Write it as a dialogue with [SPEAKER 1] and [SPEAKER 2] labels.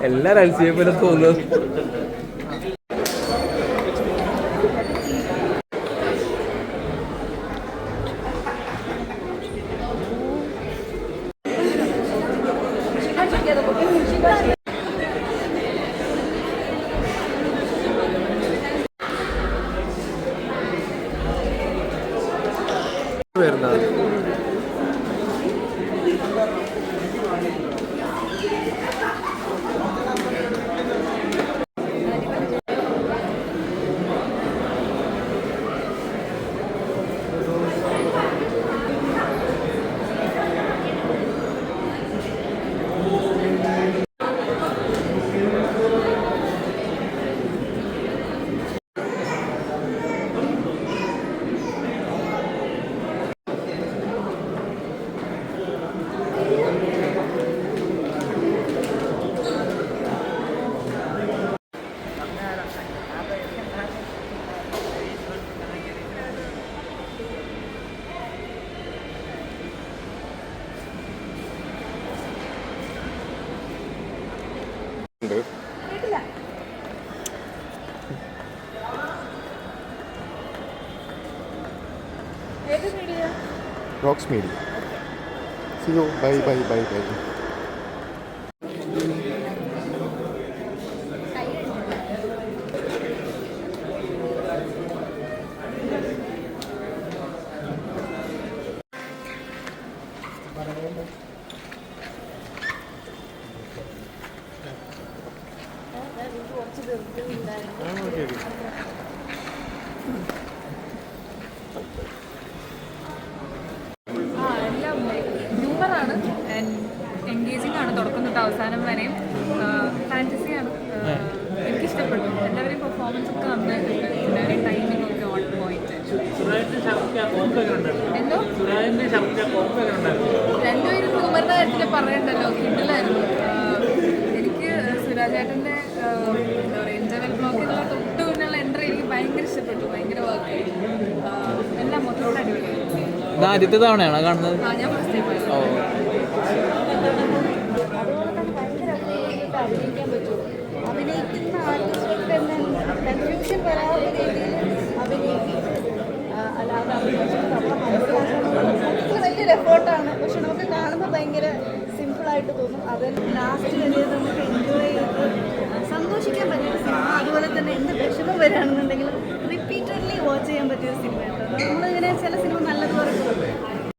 [SPEAKER 1] എല്ലാരും അൽസിയെ പോലെ തോന്നുന്നു. വരുന്നത്
[SPEAKER 2] Rocks Media. See you. Bye, bye, bye, bye.
[SPEAKER 3] ഹ്യൂമറാണ് ആൻഡ് എൻഗേജിങ് ആണ് തുടക്കം തൊട്ട് അവസാനം വരെയും. ഫാൻറ്റസിയാണ്, എനിക്കിഷ്ടപ്പെട്ടു. എല്ലാവരെയും പെർഫോമൻസ് ഒക്കെ നന്നായിട്ടുണ്ട്. എല്ലാവരെയും ടൈമിംഗ് ഒക്കെ ഓൺ പോയിന്റ്. എന്തോ രണ്ടുപേരും ഹ്യൂമറിൻ്റെ കാര്യത്തിൽ പറയണ്ടല്ലോ, കിണ്ടിലായിരുന്നു. എനിക്ക് സുരാജേട്ടൻ്റെ എന്താ പറയുക ഇൻ്റർവെൽ ബ്ലോക്കിലുള്ള തൊട്ട് മുന്നുള്ള എൻട്രി എനിക്ക് ഭയങ്കര ഇഷ്ടപ്പെട്ടു. ഭയങ്കര വർക്ക് എല്ലാം മൊത്തം അടിപൊളിയായിരുന്നു.
[SPEAKER 1] ആദ്യത്തെ തവണയാണോ കാണുന്നത്?
[SPEAKER 3] ഞാൻ ഫസ്റ്റ് ടൈം ആയിരുന്നു.
[SPEAKER 4] അഭിനയിക്കാൻ പറ്റുള്ളൂ. അഭിനയിക്കുന്ന ആർട്ടിസ്റ്റുകൾക്ക് തന്നെ കൺഫ്യൂഷൻ വരാത്ത രീതിയിൽ അഭിനയിക്കും. അല്ലാതെ വലിയൊരു എഫേർട്ടാണ്. പക്ഷെ നമുക്ക് കാണുമ്പോൾ ഭയങ്കര സിമ്പിളായിട്ട് തോന്നും. അത് ലാസ്റ്റ് വരെ നമുക്ക് എൻജോയ് ചെയ്ത് സന്തോഷിക്കാൻ പറ്റിയ സിനിമ. അതുപോലെ തന്നെ എന്ത് വിഷമം വരികയാണെന്നുണ്ടെങ്കിലും റിപ്പീറ്റഡ്ലി വാച്ച് ചെയ്യാൻ പറ്റിയ സിനിമയാണ്. നമ്മളിങ്ങനെ ചില സിനിമ നല്ലതുപോലെ